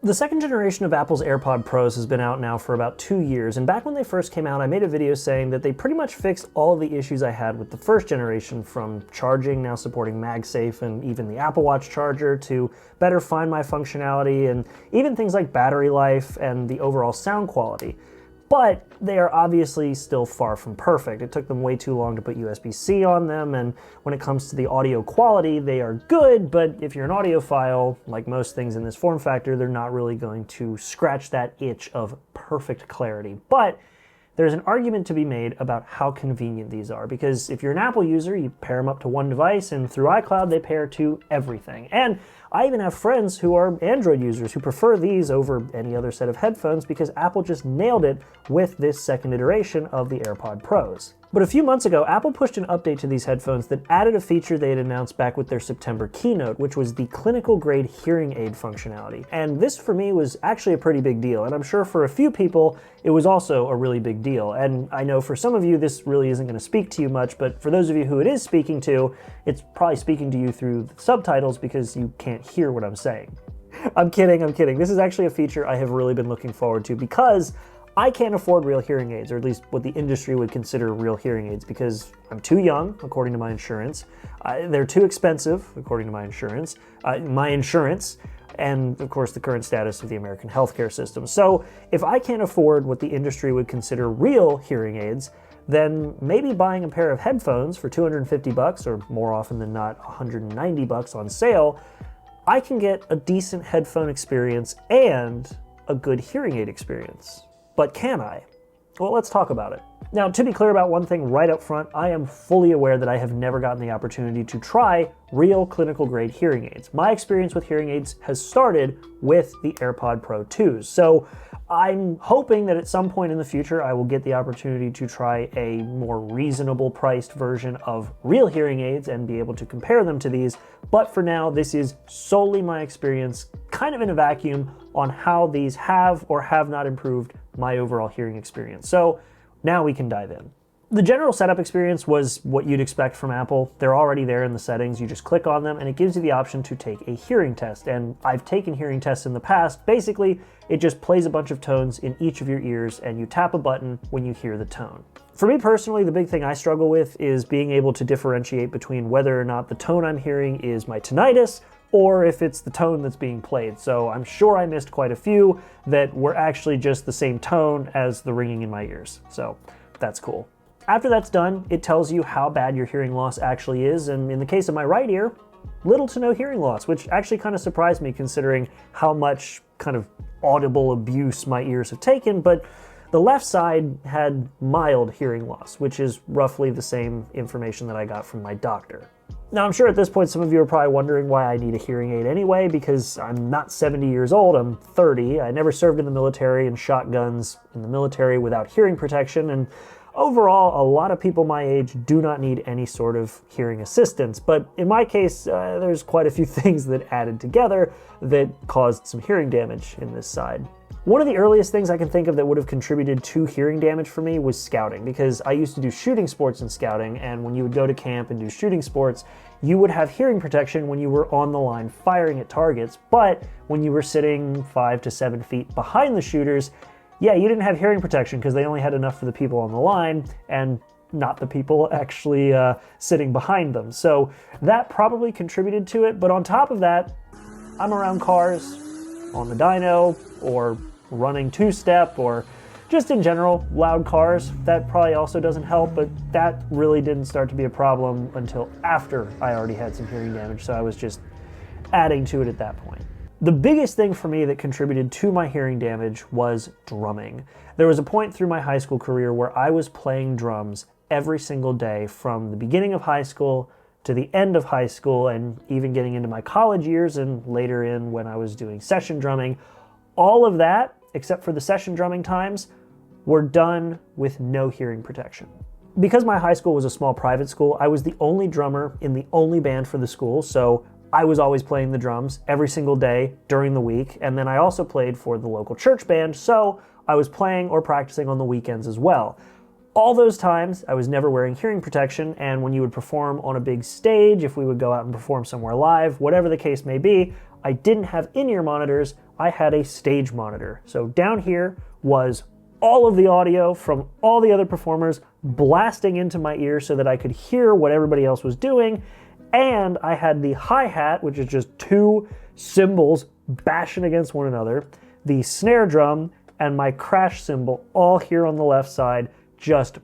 The second generation of Apple's AirPod Pros has been out now for about 2 years, and back when they first came out, I made a video saying that they pretty much fixed all of the issues I had with the first generation, from charging, now supporting MagSafe, and even the Apple Watch charger, to better Find My functionality, and even things like battery life and the overall sound quality. But they are obviously still far from perfect. It took them way too long to put USB-C on them, and when it comes to the audio quality, they are good, but if you're an audiophile, like most things in this form factor, they're not really going to scratch that itch of perfect clarity. But there's an argument to be made about how convenient these are, because if you're an Apple user, you pair them up to one device, and through iCloud, they pair to everything. And I even have friends who are Android users who prefer these over any other set of headphones because Apple just nailed it with this second iteration of the AirPod Pros. But a few months ago, Apple pushed an update to these headphones that added a feature they had announced back with their September keynote, which was the clinical-grade hearing aid functionality. And this, for me, was actually a pretty big deal, and I'm sure for a few people, it was also a really big deal. And I know for some of you, this really isn't going to speak to you much, but for those of you who it is speaking to, it's probably speaking to you through the subtitles because you can't hear what I'm saying. I'm kidding. This is actually a feature I have really been looking forward to because I can't afford real hearing aids, or at least what the industry would consider real hearing aids, because I'm too young, according to my insurance. They're too expensive, according to my insurance. And of course the current status of the American healthcare system. So if I can't afford what the industry would consider real hearing aids, then maybe buying a pair of headphones for $250, or more often than not $190 on sale, I can get a decent headphone experience and a good hearing aid experience. But can I? Well, let's talk about it. Now, to be clear about one thing right up front, I am fully aware that I have never gotten the opportunity to try real clinical-grade hearing aids. My experience with hearing aids has started with the AirPod Pro 2s, so I'm hoping that at some point in the future I will get the opportunity to try a more reasonable priced version of real hearing aids and be able to compare them to these, but for now this is solely my experience, kind of in a vacuum, on how these have or have not improved my overall hearing experience. So now we can dive in. The general setup experience was what you'd expect from Apple. They're already there in the settings. You just click on them and it gives you the option to take a hearing test. And I've taken hearing tests in the past. Basically, it just plays a bunch of tones in each of your ears and you tap a button when you hear the tone. For me personally, the big thing I struggle with is being able to differentiate between whether or not the tone I'm hearing is my tinnitus or if it's the tone that's being played. So I'm sure I missed quite a few that were actually just the same tone as the ringing in my ears. So that's cool. After that's done, it tells you how bad your hearing loss actually is, and in the case of my right ear, little to no hearing loss, which actually kind of surprised me considering how much kind of audible abuse my ears have taken, but the left side had mild hearing loss, which is roughly the same information that I got from my doctor. Now, I'm sure at this point some of you are probably wondering why I need a hearing aid anyway, because I'm not 70 years old, I'm 30. I never served in the military and shot guns in the military without hearing protection, and overall, a lot of people my age do not need any sort of hearing assistance. But in my case, there's quite a few things that added together that caused some hearing damage in this side. One of the earliest things I can think of that would have contributed to hearing damage for me was scouting, because I used to do shooting sports in scouting, and when you would go to camp and do shooting sports, you would have hearing protection when you were on the line firing at targets, but when you were sitting 5 to 7 feet behind the shooters, yeah, you didn't have hearing protection because they only had enough for the people on the line and not the people actually sitting behind them. So that probably contributed to it, but on top of that, I'm around cars on the dyno or running two-step or just in general loud cars. That probably also doesn't help, but that really didn't start to be a problem until after I already had some hearing damage, so I was just adding to it at that point. The biggest thing for me that contributed to my hearing damage was drumming. There was a point through my high school career where I was playing drums every single day from the beginning of high school to the end of high school, and even getting into my college years and later in when I was doing session drumming. All of that, except for the session drumming times, were done with no hearing protection. Because my high school was a small private school, I was the only drummer in the only band for the school, so I was always playing the drums every single day during the week, and then I also played for the local church band, so I was playing or practicing on the weekends as well. All those times, I was never wearing hearing protection, and when you would perform on a big stage, if we would go out and perform somewhere live, whatever the case may be, I didn't have in-ear monitors, I had a stage monitor. So down here was all of the audio from all the other performers blasting into my ear so that I could hear what everybody else was doing. And I had the hi-hat, which is just two cymbals bashing against one another, the snare drum, and my crash cymbal all here on the left side, just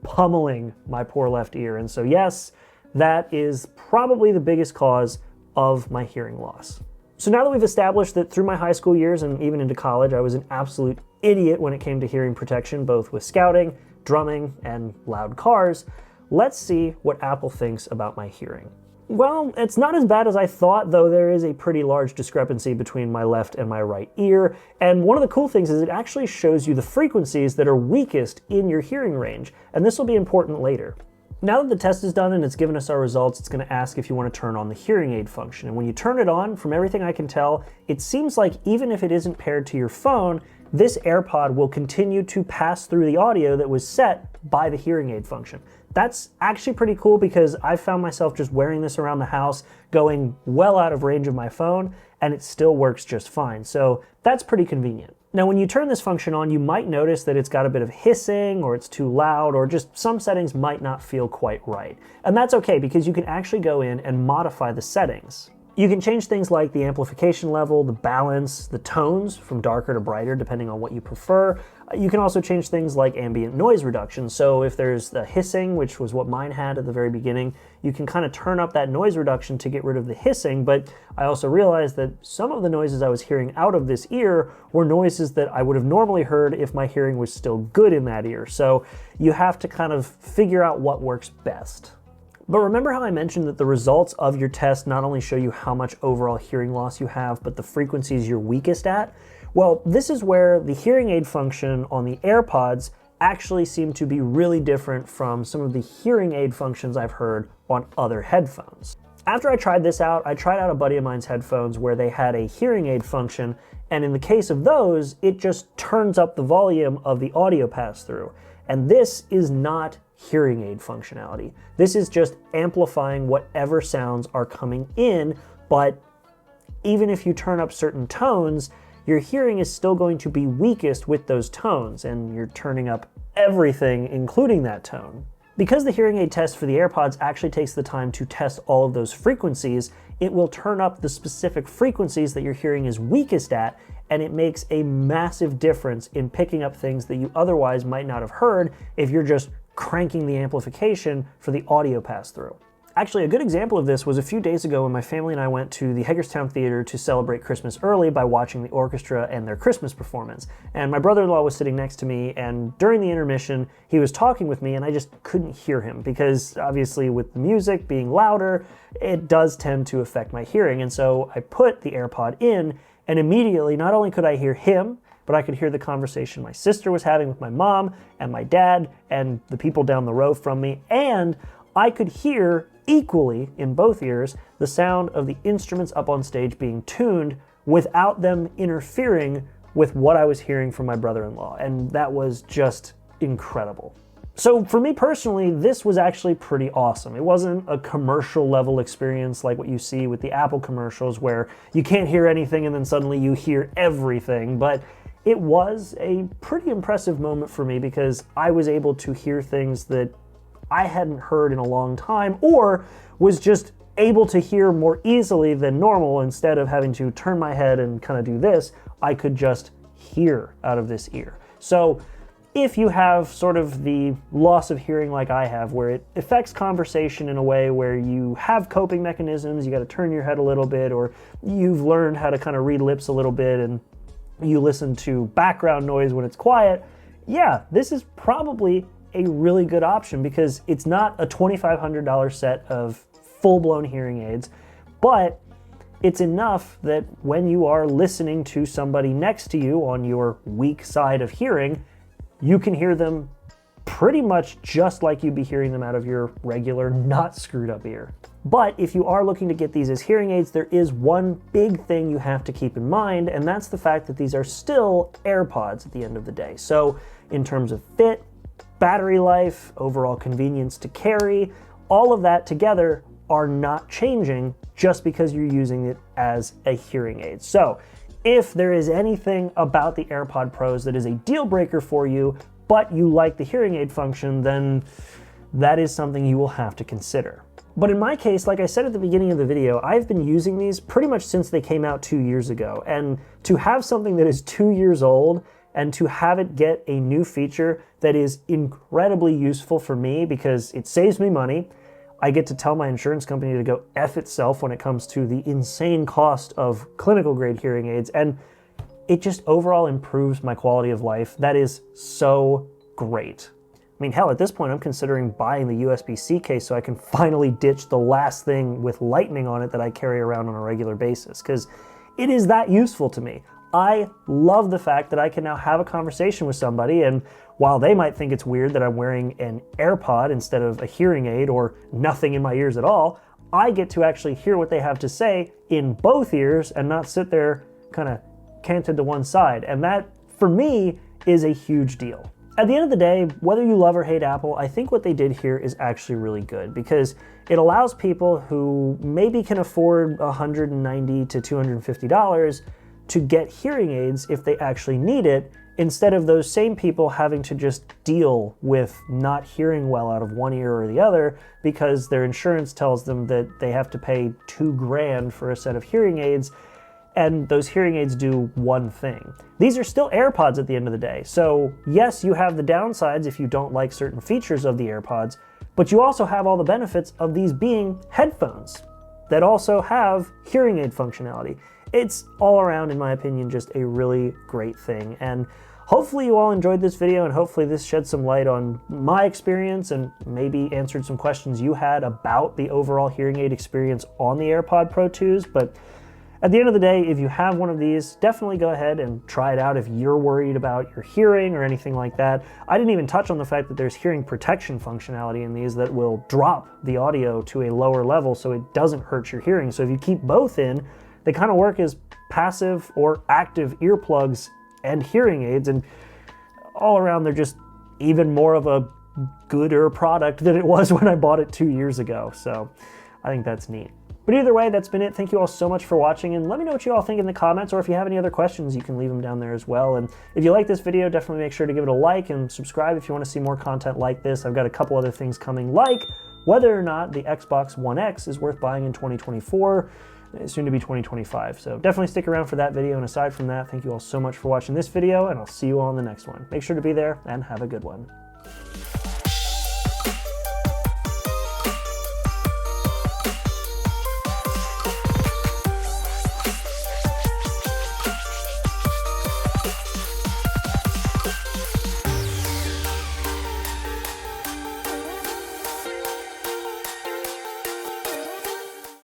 pummeling my poor left ear. And so yes, that is probably the biggest cause of my hearing loss. So now that we've established that through my high school years and even into college, I was an absolute idiot when it came to hearing protection, both with scouting, drumming, and loud cars, let's see what Apple thinks about my hearing. Well, it's not as bad as I thought, though there is a pretty large discrepancy between my left and my right ear. And one of the cool things is it actually shows you the frequencies that are weakest in your hearing range. And this will be important later. Now that the test is done and it's given us our results, it's going to ask if you want to turn on the hearing aid function. And when you turn it on, from everything I can tell, it seems like even if it isn't paired to your phone, this AirPod will continue to pass through the audio that was set by the hearing aid function. That's actually pretty cool because I found myself just wearing this around the house, going well out of range of my phone, and it still works just fine. So that's pretty convenient. Now, when you turn this function on, you might notice that it's got a bit of hissing, or it's too loud, or just some settings might not feel quite right. And that's okay because you can actually go in and modify the settings. You can change things like the amplification level, the balance, the tones from darker to brighter depending on what you prefer. You can also change things like ambient noise reduction. So if there's the hissing, which was what mine had at the very beginning, you can kind of turn up that noise reduction to get rid of the hissing. But I also realized that some of the noises I was hearing out of this ear were noises that I would have normally heard if my hearing was still good in that ear. So you have to kind of figure out what works best. But remember how I mentioned that the results of your test not only show you how much overall hearing loss you have, but the frequencies you're weakest at? Well, this is where the hearing aid function on the AirPods actually seem to be really different from some of the hearing aid functions I've heard on other headphones. After I tried this out, I tried out a buddy of mine's headphones where they had a hearing aid function, and in the case of those, it just turns up the volume of the audio pass-through. And this is not hearing aid functionality. This is just amplifying whatever sounds are coming in, but even if you turn up certain tones, your hearing is still going to be weakest with those tones, and you're turning up everything, including that tone. Because the hearing aid test for the AirPods actually takes the time to test all of those frequencies, it will turn up the specific frequencies that your hearing is weakest at, and it makes a massive difference in picking up things that you otherwise might not have heard if you're just cranking the amplification for the audio pass-through. Actually, a good example of this was a few days ago when my family and I went to the Hagerstown Theater to celebrate Christmas early by watching the orchestra and their Christmas performance. And my brother-in-law was sitting next to me, and during the intermission, he was talking with me, and I just couldn't hear him because obviously with the music being louder, it does tend to affect my hearing. And so I put the AirPod in, and immediately, not only could I hear him, but I could hear the conversation my sister was having with my mom and my dad and the people down the row from me, and I could hear equally in both ears the sound of the instruments up on stage being tuned without them interfering with what I was hearing from my brother-in-law, and that was just incredible. So for me personally, this was actually pretty awesome. It wasn't a commercial level experience like what you see with the Apple commercials where you can't hear anything and then suddenly you hear everything, but it was a pretty impressive moment for me because I was able to hear things that I hadn't heard in a long time, or was just able to hear more easily than normal. Instead of having to turn my head and kind of do this, I could just hear out of this ear. So if you have sort of the loss of hearing like I have, where it affects conversation in a way where you have coping mechanisms, you got to turn your head a little bit, or you've learned how to kind of read lips a little bit and you listen to background noise when it's quiet, yeah, this is probably a really good option because it's not a $2,500 set of full-blown hearing aids, but it's enough that when you are listening to somebody next to you on your weak side of hearing, you can hear them pretty much just like you'd be hearing them out of your regular, not screwed up ear. But if you are looking to get these as hearing aids, there is one big thing you have to keep in mind, and that's the fact that these are still AirPods at the end of the day. So in terms of fit, battery life, overall convenience to carry, all of that together are not changing just because you're using it as a hearing aid. So if there is anything about the AirPod Pros that is a deal breaker for you, but you like the hearing aid function, then that is something you will have to consider. But in my case, like I said at the beginning of the video, I've been using these pretty much since they came out 2 years ago. And to have something that is 2 years old and to have it get a new feature that is incredibly useful for me because it saves me money. I get to tell my insurance company to go F itself when it comes to the insane cost of clinical grade hearing aids, and it just overall improves my quality of life. That is so great. I mean, hell, at this point, I'm considering buying the USB-C case so I can finally ditch the last thing with lightning on it that I carry around on a regular basis, because it is that useful to me. I love the fact that I can now have a conversation with somebody, and while they might think it's weird that I'm wearing an AirPod instead of a hearing aid or nothing in my ears at all, I get to actually hear what they have to say in both ears and not sit there kind of canted to one side. And that, for me, is a huge deal. At the end of the day, whether you love or hate Apple, I think what they did here is actually really good because it allows people who maybe can afford $190 to $250 to get hearing aids if they actually need it, instead of those same people having to just deal with not hearing well out of one ear or the other because their insurance tells them that they have to pay $2,000 for a set of hearing aids, and those hearing aids do one thing. These are still AirPods at the end of the day. So yes, you have the downsides if you don't like certain features of the AirPods, but you also have all the benefits of these being headphones that also have hearing aid functionality. It's all around, in my opinion, just a really great thing. And hopefully you all enjoyed this video, and hopefully this shed some light on my experience and maybe answered some questions you had about the overall hearing aid experience on the AirPod Pro 2s. But at the end of the day, if you have one of these, definitely go ahead and try it out if you're worried about your hearing or anything like that. I didn't even touch on the fact that there's hearing protection functionality in these that will drop the audio to a lower level so it doesn't hurt your hearing. So if you keep both in, they kind of work as passive or active earplugs and hearing aids, and all around they're just even more of a gooder product than it was when I bought it 2 years ago. So I think that's neat. But either way, that's been it. Thank you all so much for watching, and let me know what you all think in the comments, or if you have any other questions, you can leave them down there as well. And if you like this video, definitely make sure to give it a like and subscribe if you want to see more content like this. I've got a couple other things coming, like whether or not the Xbox One X is worth buying in 2024. Soon to be 2025. So definitely stick around for that video. And aside from that, thank you all so much for watching this video, and I'll see you all in the next one. Make sure to be there and have a good one.